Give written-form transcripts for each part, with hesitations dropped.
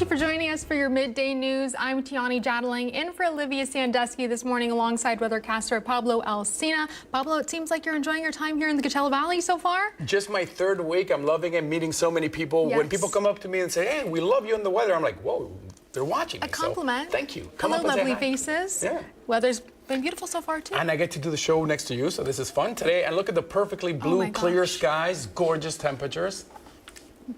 Thank you for joining us for your midday news. I'm Tiani Jadling in for Olivia Sandusky this morning alongside weathercaster Pablo Alsina. Pablo, it seems like you're enjoying your time here in the Coachella Valley so far. Just my third week. I'm loving it, meeting so many people. Yes. When people come up to me and say, hey, we love you in the weather, I'm like, whoa, they're watching me. A compliment. So, thank you. Come Hello, up and lovely say hi. faces. Yeah. Weather's been beautiful so far, too. And I get to do the show next to you, so this is fun today. And look at the perfectly blue, clear skies, gorgeous temperatures.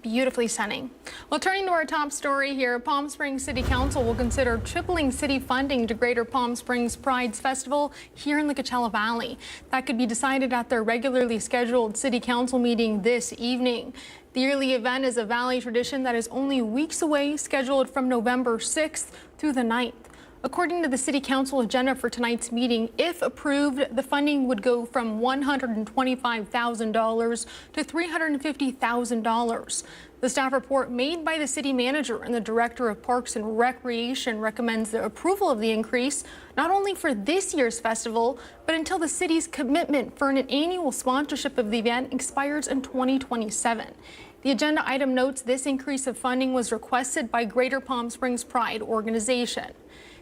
Beautifully stunning. Well, turning to our top story here, Palm Springs City Council will consider tripling city funding to Greater Palm Springs Pride's Festival here in the Coachella Valley. That could be decided at their regularly scheduled City Council meeting this evening. The yearly event is a Valley tradition that is only weeks away, scheduled from November 6th through the 9th. According to the City Council agenda for tonight's meeting, if approved, the funding would go from $125,000 to $350,000. The staff report made by the city manager and the director of Parks and Recreation recommends the approval of the increase, not only for this year's festival, but until the city's commitment for an annual sponsorship of the event expires in 2027. The agenda item notes this increase of funding was requested by Greater Palm Springs Pride organization.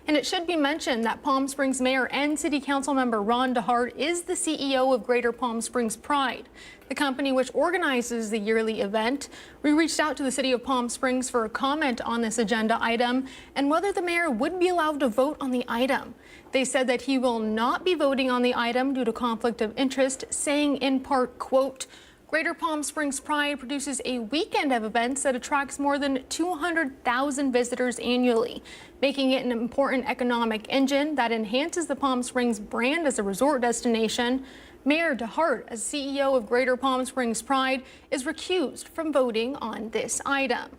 And it should be mentioned that Palm Springs Mayor and City Council member Ron DeHart is the CEO of Greater Palm Springs Pride, the company which organizes the yearly event. We reached out to the City of Palm Springs for a comment on this agenda item and whether the mayor would be allowed to vote on the item. They said that he will not be voting on the item due to conflict of interest, saying in part, quote, Greater Palm Springs Pride produces a weekend of events that attracts more than 200,000 visitors annually, making it an important economic engine that enhances the Palm Springs brand as a resort destination. Mayor DeHart, as CEO of Greater Palm Springs Pride, is recused from voting on this item.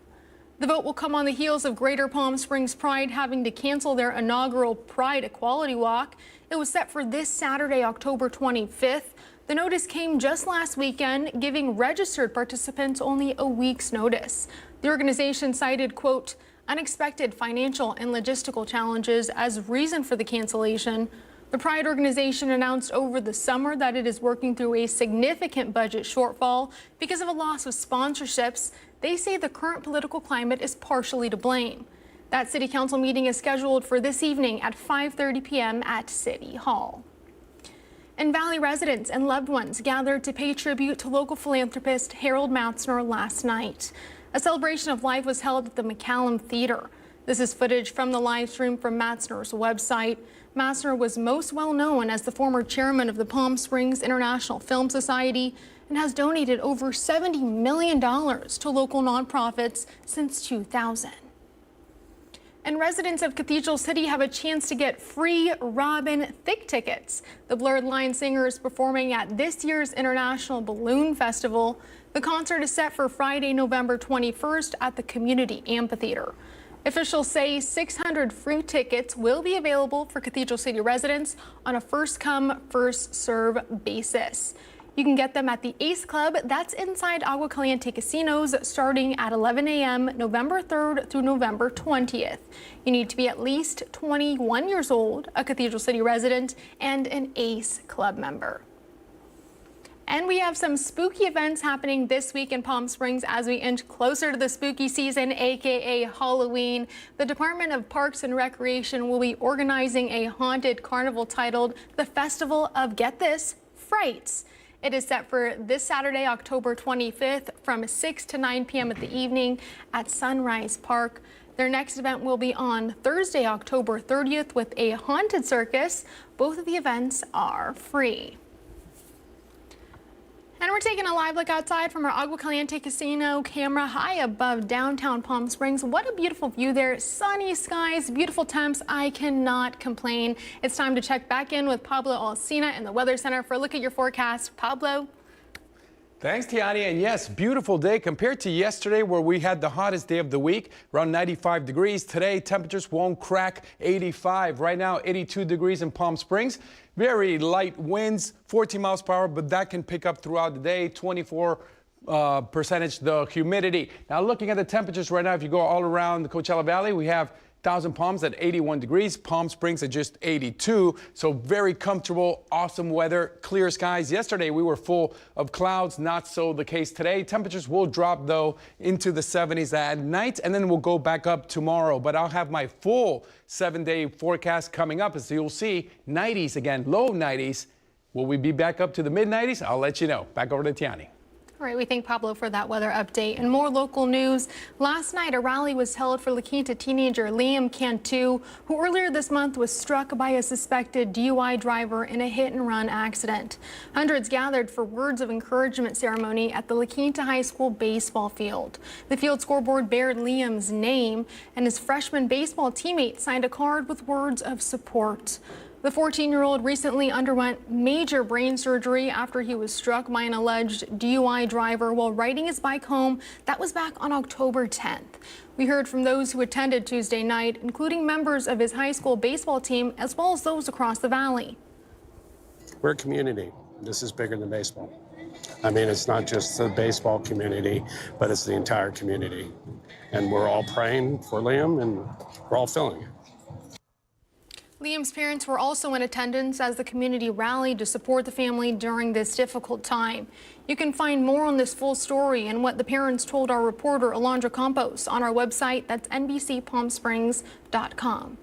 The vote will come on the heels of Greater Palm Springs Pride having to cancel their inaugural Pride Equality Walk. It was set for this Saturday, October 25th. The notice came just last weekend, giving registered participants only a week's notice. The organization cited, quote, unexpected financial and logistical challenges as reason for the cancellation. The Pride organization announced over the summer that it is working through a significant budget shortfall because of a loss of sponsorships. They say the current political climate is partially to blame. That City Council meeting is scheduled for this evening at 5:30 p.m. at City Hall. And Valley residents and loved ones gathered to pay tribute to local philanthropist Harold Matzner last night. A celebration of life was held at the McCallum Theater. This is footage from the live stream from Matzner's website. Matzner was most well known as the former chairman of the Palm Springs International Film Society and has donated over $70 million to local nonprofits since 2000. And residents of Cathedral City have a chance to get free Robin Thicke tickets. The Blurred Line singer is performing at this year's International Balloon Festival. The concert is set for Friday, November 21st at the Community Amphitheater. Officials say 600 free tickets will be available for Cathedral City residents on a first-come, first-serve basis. You can get them at the Ace Club, that's inside Agua Caliente Casinos, starting at 11 a.m. November 3rd through November 20th. You need to be at least 21 years old, a Cathedral City resident, and an Ace Club member. And we have some spooky events happening this week in Palm Springs as we inch closer to the spooky season, aka Halloween. The Department of Parks and Recreation will be organizing a haunted carnival titled The Festival of, get this, Frights. It is set for this Saturday, October 25th from 6 to 9 p.m. at the evening at Sunrise Park. Their next event will be on Thursday, October 30th with a haunted circus. Both of the events are free. And we're taking a live look outside from our Agua Caliente Casino camera high above downtown Palm Springs. What a beautiful view there. Sunny skies, beautiful temps. I cannot complain. It's time to check back in with Pablo Alsina in the Weather Center for a look at your forecast. Pablo. Thanks, Tiani. And yes, beautiful day compared to yesterday where we had the hottest day of the week, around 95 degrees. Today, temperatures won't crack 85. Right now, 82 degrees in Palm Springs. Very light winds, 14 miles per hour, but that can pick up throughout the day, 24% the humidity. Now, looking at the temperatures right now, if you go all around the Coachella Valley, we have Thousand Palms at 81 degrees, Palm Springs at just 82. So very comfortable, awesome weather, clear skies. Yesterday we were full of clouds, not so the case today. Temperatures will drop though into the 70s at night, and then we'll go back up tomorrow. But I'll have my full 7-day forecast coming up, as you'll see 90s again, low 90s. Will we be back up to the mid 90s? I'll let you know. Back over to Tiani. All right, we thank Pablo for that weather update. And more local news. Last night, a rally was held for La Quinta teenager Liam Cantu, who earlier this month was struck by a suspected DUI driver in a hit-and-run accident. Hundreds gathered for words of encouragement ceremony at the La Quinta High School baseball field. The field scoreboard bared Liam's name, and his freshman baseball teammate signed a card with words of support. The 14-year-old recently underwent major brain surgery after he was struck by an alleged DUI driver while riding his bike home. That was back on October 10th. We heard from those who attended Tuesday night, including members of his high school baseball team, as well as those across the valley. We're a community. This is bigger than baseball. I mean, it's not just the baseball community, but it's the entire community. And we're all praying for Liam, and we're all feeling it. Liam's parents were also in attendance as the community rallied to support the family during this difficult time. You can find more on this full story and what the parents told our reporter Alondra Campos on our website. That's NBCPalmSprings.com.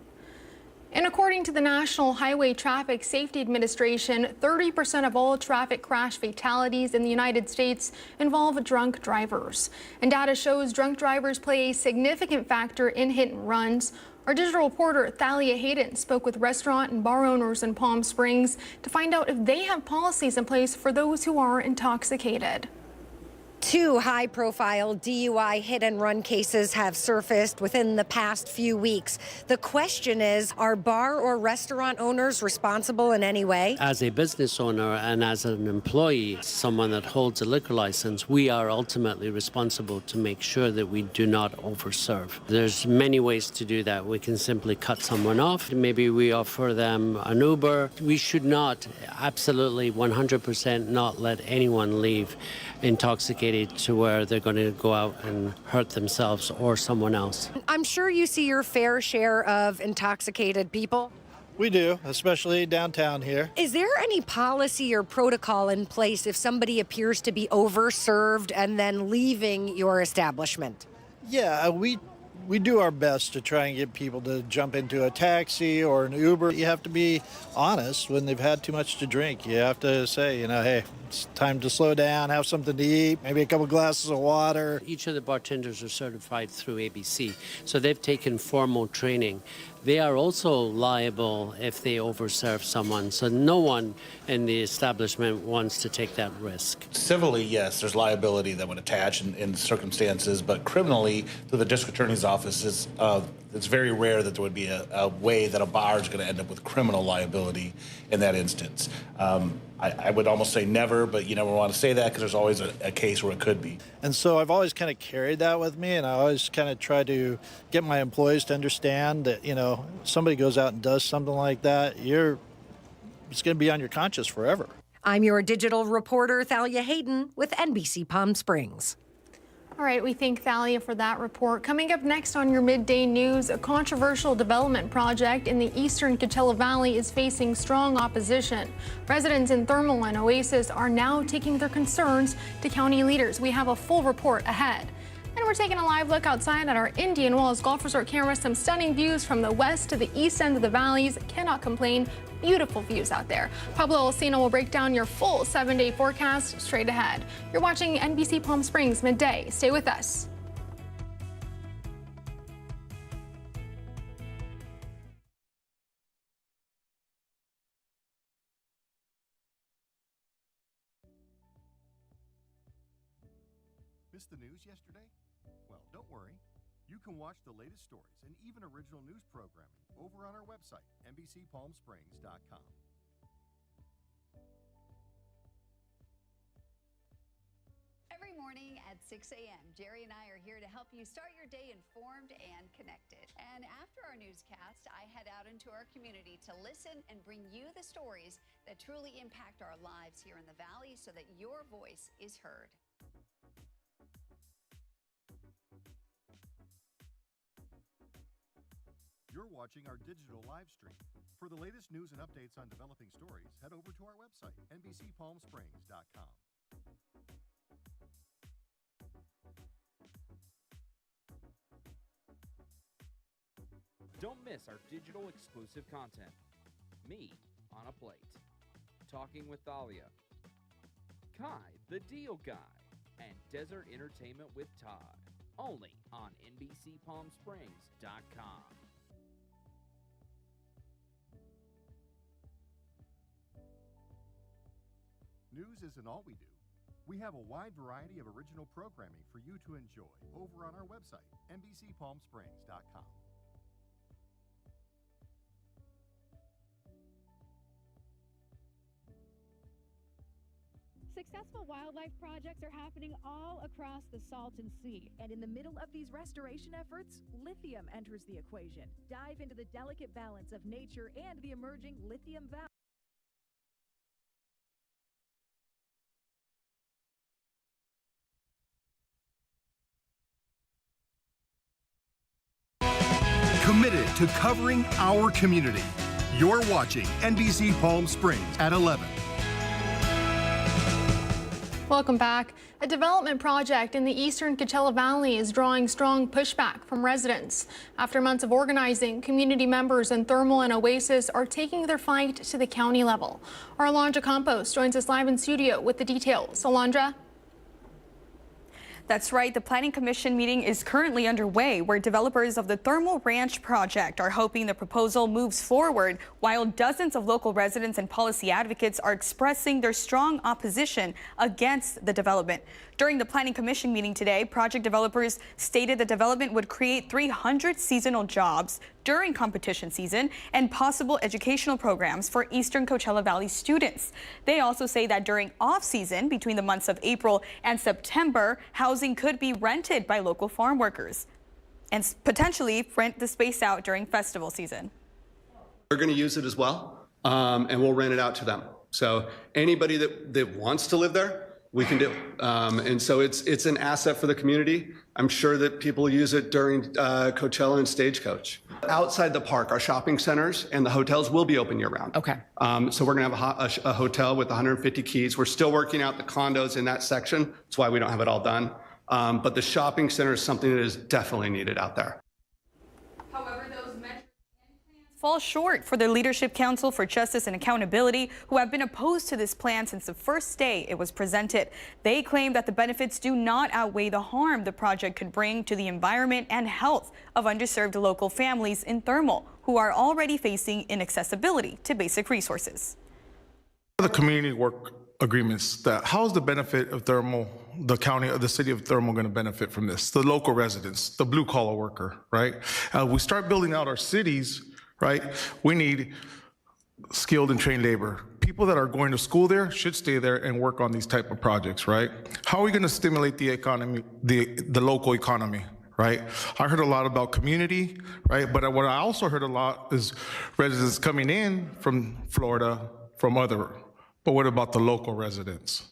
And according to the National Highway Traffic Safety Administration, 30% of all traffic crash fatalities in the United States involve drunk drivers. And data shows drunk drivers play a significant factor in hit and runs. Our digital reporter Thalia Hayden spoke with restaurant and bar owners in Palm Springs to find out if they have policies in place for those who are intoxicated. 2 high-profile DUI hit-and-run cases have surfaced within the past few weeks. The question is, are bar or restaurant owners responsible in any way? As a business owner and as an employee, someone that holds a liquor license, we are ultimately responsible to make sure that we do not overserve. There's many ways to do that. We can simply cut someone off. Maybe we offer them an Uber. We should not, absolutely 100% not let anyone leave intoxicated to where they're going to go out and hurt themselves or someone else. I'm sure you see your fair share of intoxicated people. We do, especially downtown here. Is there any policy or protocol in place if somebody appears to be overserved and then leaving your establishment? Yeah, we do our best to try and get people to jump into a taxi or an Uber. You have to be honest when they've had too much to drink. You have to say, hey, it's time to slow down, have something to eat, maybe a couple glasses of water. Each of the bartenders are certified through ABC, so they've taken formal training. They are also liable if they overserve someone, so no one in the establishment wants to take that risk. Civilly, yes, there's liability that would attach in circumstances, but criminally, through the district attorney's office, it's very rare that there would be a way that a bar is going to end up with criminal liability in that instance. I would almost say never, but you never want to say that because there's always a case where it could be. And so I've always kind of carried that with me, and I always kind of try to get my employees to understand that, somebody goes out and does something like that, it's going to be on your conscience forever. I'm your digital reporter, Thalia Hayden, with NBC Palm Springs. All right, we thank Thalia for that report. Coming up next on your midday news, a controversial development project in the eastern Coachella Valley is facing strong opposition. Residents in Thermal and Oasis are now taking their concerns to county leaders. We have a full report ahead. And we're taking a live look outside at our Indian Wells Golf Resort camera. Some stunning views from the west to the east end of the valleys. Cannot complain. Beautiful views out there. Pablo Alcina will break down your full 7-day forecast straight ahead. You're watching NBC Palm Springs Midday. Stay with us. Missed the news yesterday? Well, don't worry. You can watch the latest stories and even original news programming over on our website, NBCPalmSprings.com. Every morning at 6 a.m., Jerry and I are here to help you start your day informed and connected. And after our newscast, I head out into our community to listen and bring you the stories that truly impact our lives here in the Valley so that your voice is heard. You're watching our digital live stream. For the latest news and updates on developing stories, head over to our website, NBCPalmSprings.com. Don't miss our digital exclusive content. Me on a Plate, Talking with Thalia, Kai the Deal Guy, and Desert Entertainment with Todd. Only on NBCPalmSprings.com. News isn't all we do. We have a wide variety of original programming for you to enjoy over on our website, NBCPalmSprings.com. Successful wildlife projects are happening all across the Salton Sea. And in the middle of these restoration efforts, lithium enters the equation. Dive into the delicate balance of nature and the emerging lithium valley. Committed to covering our community. You're watching NBC Palm Springs at 11. Welcome back. A development project in the eastern Coachella Valley is drawing strong pushback from residents. After months of organizing, community members in Thermal and Oasis are taking their fight to the county level. Our Alondra Campos joins us live in studio with the details. Alondra? That's right. The Planning Commission meeting is currently underway, where developers of the Thermal Ranch project are hoping the proposal moves forward, while dozens of local residents and policy advocates are expressing their strong opposition against the development. During the Planning Commission meeting today, project developers stated the development would create 300 seasonal jobs during competition season and possible educational programs for Eastern Coachella Valley students. They also say that during off-season, between the months of April and September, housing could be rented by local farm workers and potentially rent the space out during festival season. We're going to use it as well, and we'll rent it out to them. So anybody that wants to live there, we can do. And so it's an asset for the community. I'm sure that people use it during Coachella and Stagecoach. Outside the park, our shopping centers and the hotels will be open year round. Okay. So we're gonna have a hotel with 150 keys. We're still working out the condos in that section. That's why we don't have it all done. But the shopping center is something that is definitely needed out there. However, those measures fall short for the Leadership Council for Justice and Accountability, who have been opposed to this plan since the first day it was presented. They claim that the benefits do not outweigh the harm the project could bring to the environment and health of underserved local families in Thermal, who are already facing inaccessibility to basic resources. The community work agreements, that how's the benefit of Thermal, the county of the city of Thermal, going to benefit from this? The local residents, the blue collar worker, right? We start building out our cities, right? We need skilled and trained labor. People that are going to school there should stay there and work on these type of projects, right? How are we going to stimulate the economy, the local economy, right? I heard a lot about community, right? But what I also heard a lot is residents coming in from Florida, from other, but what about the local residents?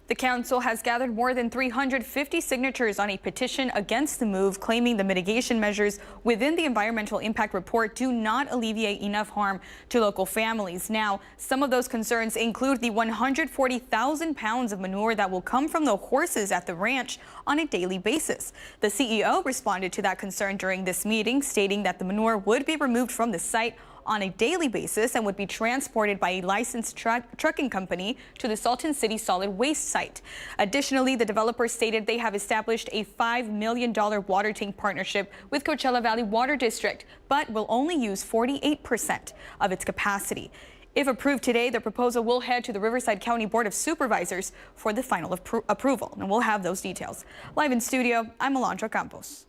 The council has gathered more than 350 signatures on a petition against the move, claiming the mitigation measures within the environmental impact report do not alleviate enough harm to local families. Now, some of those concerns include the 140,000 pounds of manure that will come from the horses at the ranch on a daily basis. The CEO responded to that concern during this meeting, stating that the manure would be removed from the site on a daily basis and would be transported by a licensed trucking company to the Salton City solid waste site. Additionally, the developer stated they have established a $5 million water tank partnership with Coachella Valley Water District, but will only use 48% of its capacity. If approved today, the proposal will head to the Riverside County Board of Supervisors for the final approval, and we'll have those details. Live in studio, I'm Alondra Campos.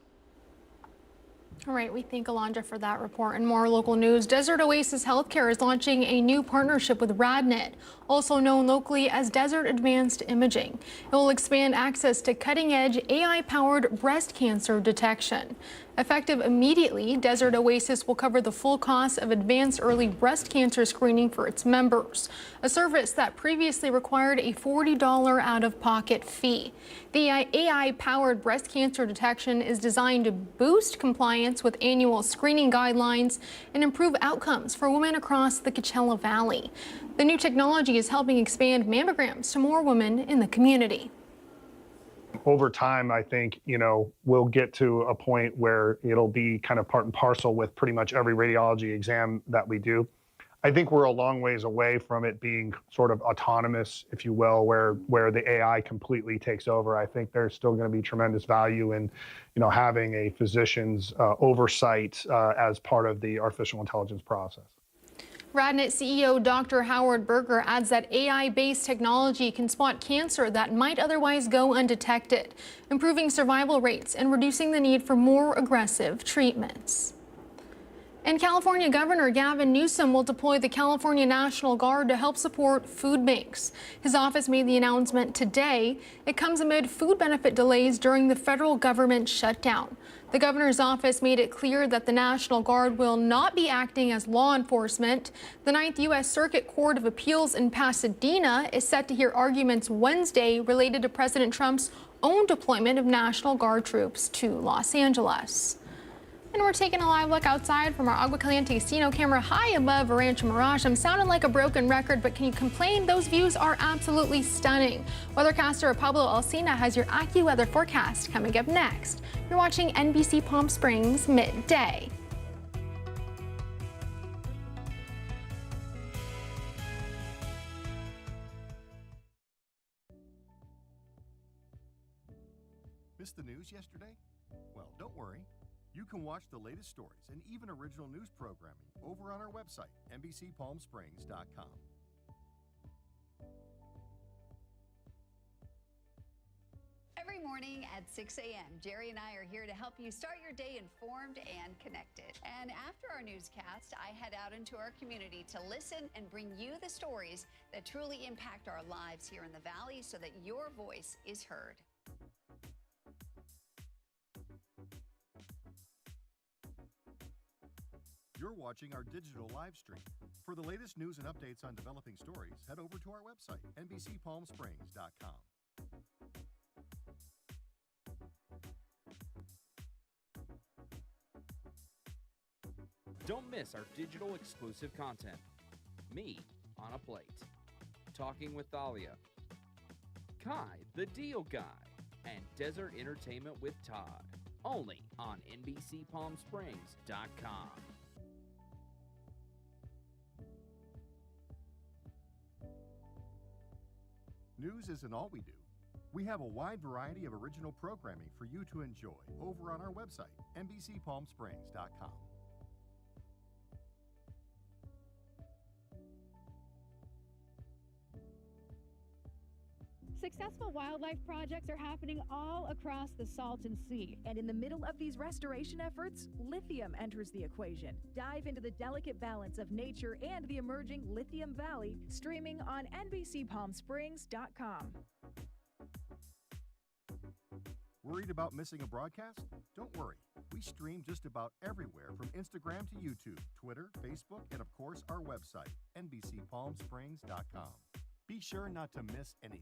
All right, we thank Alondra for that report. And more local news. Desert Oasis Healthcare is launching a new partnership with RadNet, also known locally as Desert Advanced Imaging. It will expand access to cutting-edge AI-powered breast cancer detection. Effective immediately, Desert Oasis will cover the full cost of advanced early breast cancer screening for its members, a service that previously required a $40 out-of-pocket fee. The AI-powered breast cancer detection is designed to boost compliance with annual screening guidelines and improve outcomes for women across the Coachella Valley. The new technology is helping expand mammograms to more women in the community. Over time, I think, we'll get to a point where it'll be kind of part and parcel with pretty much every radiology exam that we do. I think we're a long ways away from it being sort of autonomous, if you will, where the AI completely takes over. I think there's still going to be tremendous value in, having a physician's oversight as part of the artificial intelligence process. RadNet CEO Dr. Howard Berger adds that AI-based technology can spot cancer that might otherwise go undetected, improving survival rates and reducing the need for more aggressive treatments. And California Governor Gavin Newsom will deploy the California National Guard to help support food banks. His office made the announcement today. It comes amid food benefit delays during the federal government shutdown. The governor's office made it clear that the National Guard will not be acting as law enforcement. The 9th U.S. Circuit Court of Appeals in Pasadena is set to hear arguments Wednesday related to President Trump's own deployment of National Guard troops to Los Angeles. And we're taking a live look outside from our Agua Caliente Casino camera high above Rancho Mirage. I'm sounding like a broken record, but can you complain? Those views are absolutely stunning. Weathercaster Pablo Alsina has your AccuWeather forecast coming up next. You're watching NBC Palm Springs Midday. Missed the news yesterday? Well, don't worry. You can watch the latest stories and even original news programming over on our website, NBCPalmSprings.com. Every morning at 6 a.m., Jerry and I are here to help you start your day informed and connected. And after our newscast, I head out into our community to listen and bring you the stories that truly impact our lives here in the Valley so that your voice is heard. You're watching our digital live stream. For the latest news and updates on developing stories, head over to our website, NBCPalmSprings.com. Don't miss our digital exclusive content. Me on a Plate, Talking with Thalia, Kai the Deal Guy, and Desert Entertainment with Todd. Only on NBCPalmSprings.com. News isn't all we do. We have a wide variety of original programming for you to enjoy over on our website, NBCPalmSprings.com. Successful wildlife projects are happening all across the Salton Sea. And in the middle of these restoration efforts, lithium enters the equation. Dive into the delicate balance of nature and the emerging Lithium Valley, streaming on NBCPalmSprings.com. Worried about missing a broadcast? Don't worry. We stream just about everywhere from Instagram to YouTube, Twitter, Facebook, and of course our website, NBCPalmSprings.com. Be sure not to miss anything.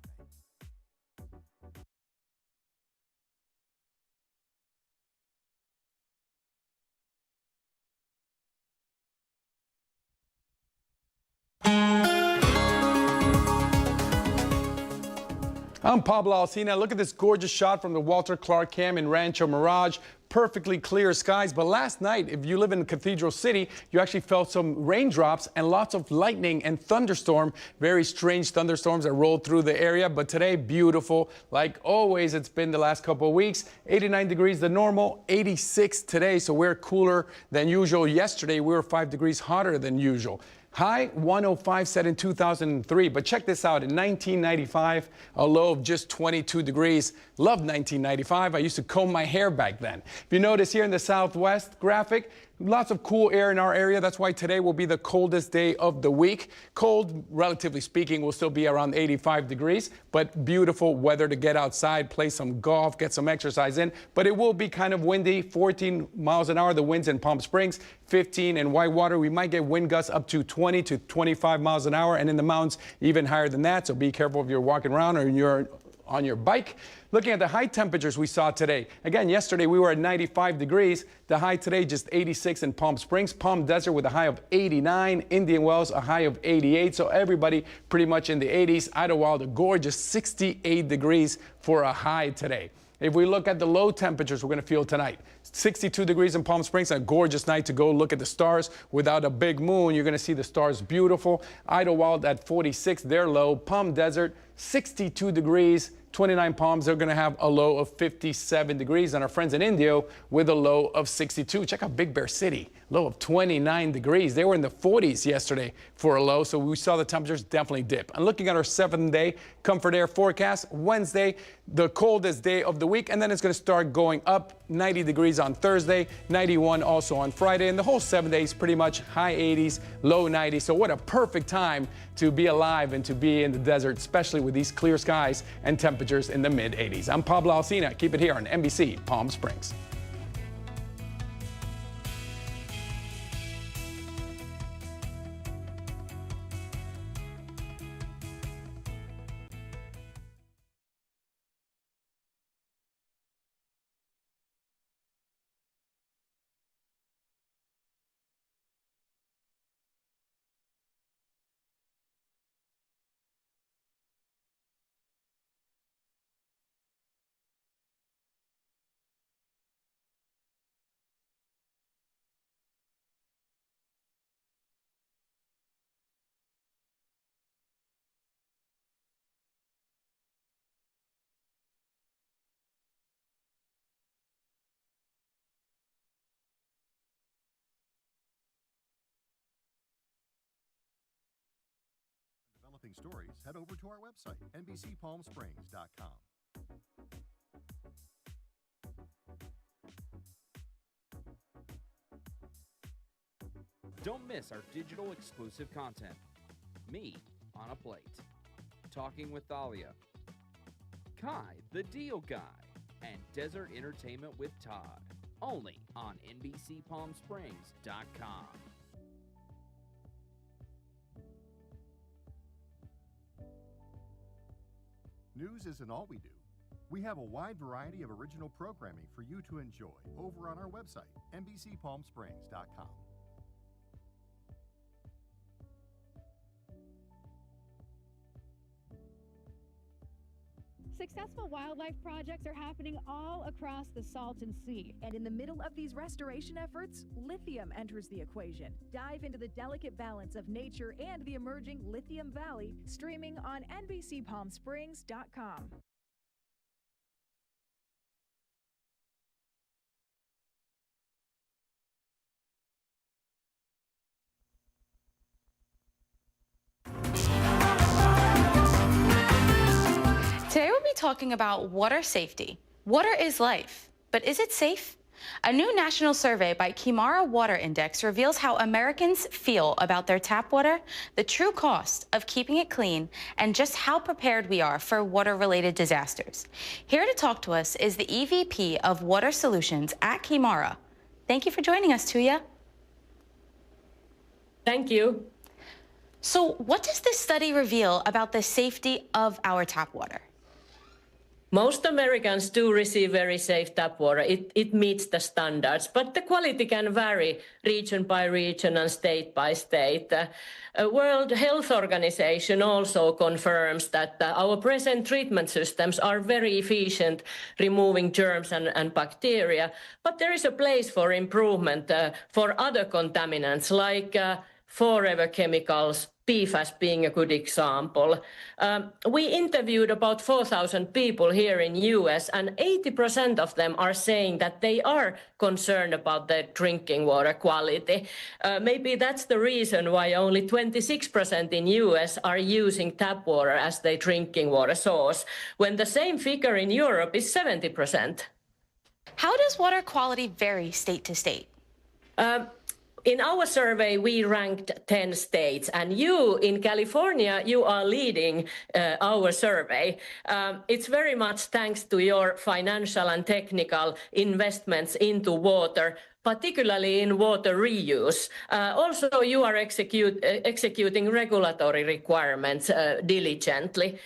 I'm Pablo Alsina. Look at this gorgeous shot from the Walter Clark Cam in Rancho Mirage. Perfectly clear skies. But last night, if you live in Cathedral City, you actually felt some raindrops and lots of lightning and thunderstorm. Very strange thunderstorms that rolled through the area. But today, beautiful. Like always, it's been the last couple of weeks. 89 degrees the normal, 86 today. So we're cooler than usual. Yesterday, we were 5 degrees hotter than usual. High 105 set in 2003, but check this out. In 1995, a low of just 22 degrees. Loved 1995. I used to comb my hair back then. If you notice here in the Southwest graphic, Lots of cool air in our area. That's why today will be the coldest day of the week. Cold, relatively speaking, will still be around 85 degrees, but beautiful weather to get outside, play some golf, get some exercise in. But it will be kind of windy, 14 miles an hour, the winds in Palm Springs, 15 in Whitewater. We might get wind gusts up to 20 to 25 miles an hour, and in the mountains, even higher than that. So be careful if you're walking around or you're on your bike. Looking at the high temperatures we saw today. Again, yesterday we were at 95 degrees. The high today just 86 in Palm Springs. Palm Desert with a high of 89. Indian Wells a high of 88. So everybody pretty much in the 80s. Idlewild, a gorgeous 68 degrees for a high today. If we look at the low temperatures we're going to feel tonight, 62 degrees in Palm Springs, a gorgeous night to go look at the stars. Without a big moon, you're going to see the stars beautiful. Idlewild at 46, they're low. Palm Desert, 62 degrees. 29 Palms, they're going to have a low of 57 degrees. And our friends in Indio with a low of 62. Check out Big Bear City, low of 29 degrees. They were in the 40s yesterday for a low, so we saw the temperatures definitely dip. And looking at our 7th-day comfort air forecast, Wednesday, the coldest day of the week, and then it's going to start going up. 90 degrees on Thursday, 91 also on Friday, and the whole 7 days pretty much high 80s, low 90s. So what a perfect time to be alive and to be in the desert, especially with these clear skies and temperatures in the mid 80s. I'm Pablo Alsina. Keep it here on NBC Palm Springs. Developing stories, head over to our website, NBCPalmSprings.com. Don't miss our digital exclusive content. Me on a Plate, Talking with Thalia, Kai the Deal Guy, and Desert Entertainment with Todd. Only on NBCPalmSprings.com. News isn't all we do. We have a wide variety of original programming for you to enjoy over on our website, NBCPalmSprings.com. Successful wildlife projects are happening all across the Salton Sea. And in the middle of these restoration efforts, lithium enters the equation. Dive into the delicate balance of nature and the emerging Lithium Valley, streaming on NBCPalmSprings.com. Today we'll be talking about water safety. Water is life, but is it safe? A new national survey by Kimara Water Index reveals how Americans feel about their tap water, the true cost of keeping it clean, and just how prepared we are for water-related disasters. Here to talk to us is the EVP of Water Solutions at Kimara. Thank you for joining us, Tuya. Thank you. So what does this study reveal about the safety of our tap water? Most Americans do receive very safe tap water. It meets the standards, but the quality can vary region by region and state by state. World Health Organization also confirms that our present treatment systems are very efficient, removing germs and bacteria, but there is a place for improvement for other contaminants like forever chemicals, PFAS being a good example. We interviewed about 4,000 people here in US, and 80% of them are saying that they are concerned about their drinking water quality. Maybe that's the reason why only 26% in US are using tap water as their drinking water source, when the same figure in Europe is 70%. How does water quality vary state to state? In our survey, we ranked 10 states, and you in California, you are leading our survey. It's very much thanks to your financial and technical investments into water, particularly in water reuse. Also, you are executing regulatory requirements diligently.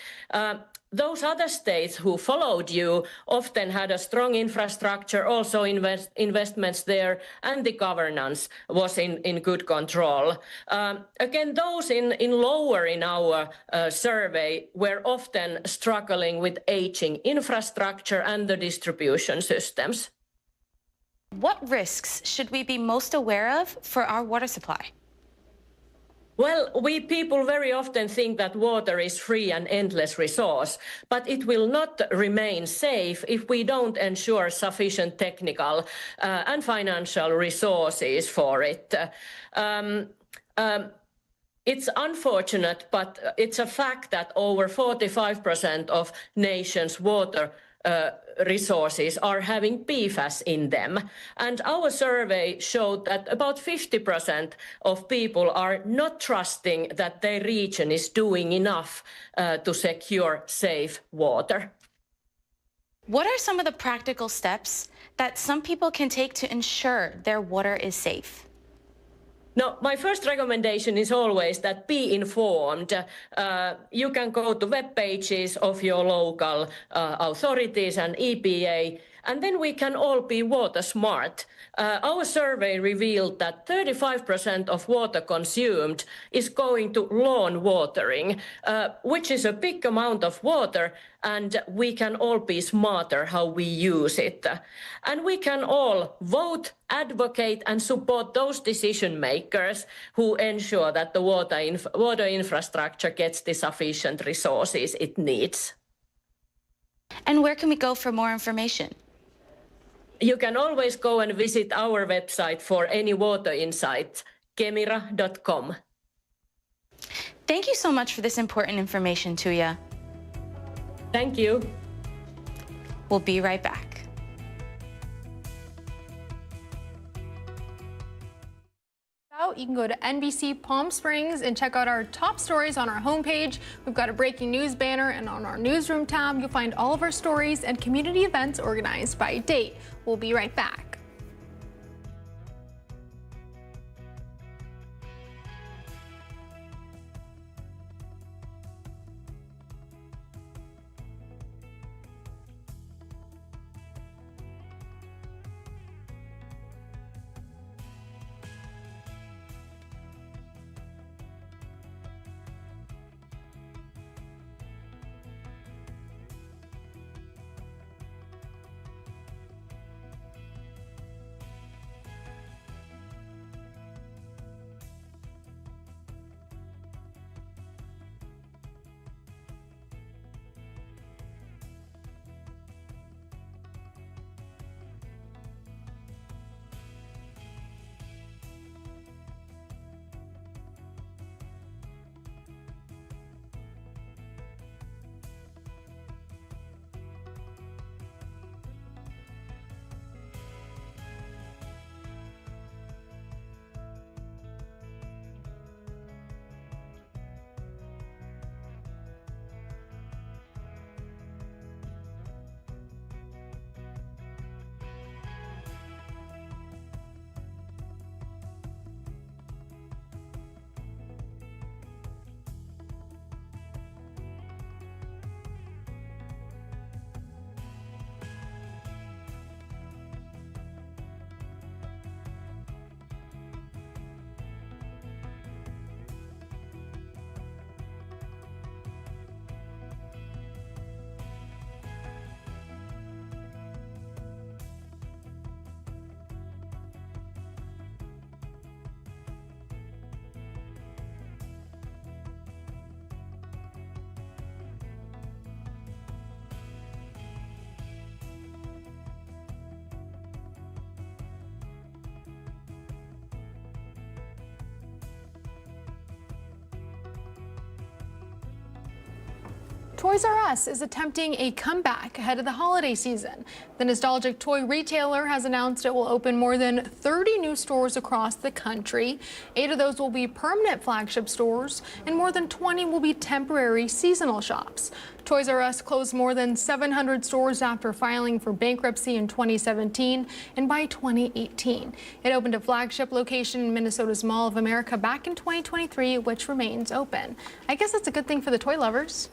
Those other states who followed you often had a strong infrastructure, also investments there, and the governance was in good control. Again, those in lower in our survey were often struggling with aging infrastructure and the distribution systems. What risks should we be most aware of for our water supply? Well, we people very often think that water is free and endless resource, but it will not remain safe if we don't ensure sufficient technical and financial resources for it. It's unfortunate, but it's a fact that over 45% of nations' water resources are having PFAS in them. And our survey showed that about 50% of people are not trusting that their region is doing enough to secure safe water. What are some of the practical steps that some people can take to ensure their water is safe? No, my first recommendation is always that be informed. You can go to web pages of your local authorities and EPA, and then we can all be water smart. Our survey revealed that 35% of water consumed is going to lawn watering, which is a big amount of water, and we can all be smarter how we use it. And we can all vote, advocate, and support those decision makers who ensure that the water infrastructure gets the sufficient resources it needs. And where can we go for more information? You can always go and visit our website for any water insights, kemira.com. Thank you so much for this important information, Tuija. Thank you. We'll be right back. You can go to NBC Palm Springs and check out our top stories on our homepage. We've got a breaking news banner, and on our newsroom tab, you'll find all of our stories and community events organized by date. We'll be right back. Toys R Us is attempting a comeback ahead of the holiday season. The nostalgic toy retailer has announced it will open more than 30 new stores across the country. 8 of those will be permanent flagship stores, and more than 20 will be temporary seasonal shops. Toys R Us closed more than 700 stores after filing for bankruptcy in 2017, and by 2018, it opened a flagship location in Minnesota's Mall of America back in 2023, which remains open. I guess that's a good thing for the toy lovers.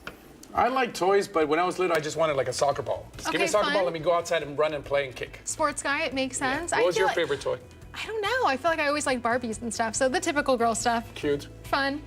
I like toys, but when I was little, I just wanted like a soccer ball. Just give me a soccer ball, let me go outside and run and play and kick. Sports guy, it makes sense. Yeah. What was your favorite toy? I don't know. I feel like I always liked Barbies and stuff, so the typical girl stuff. Cute. Fun.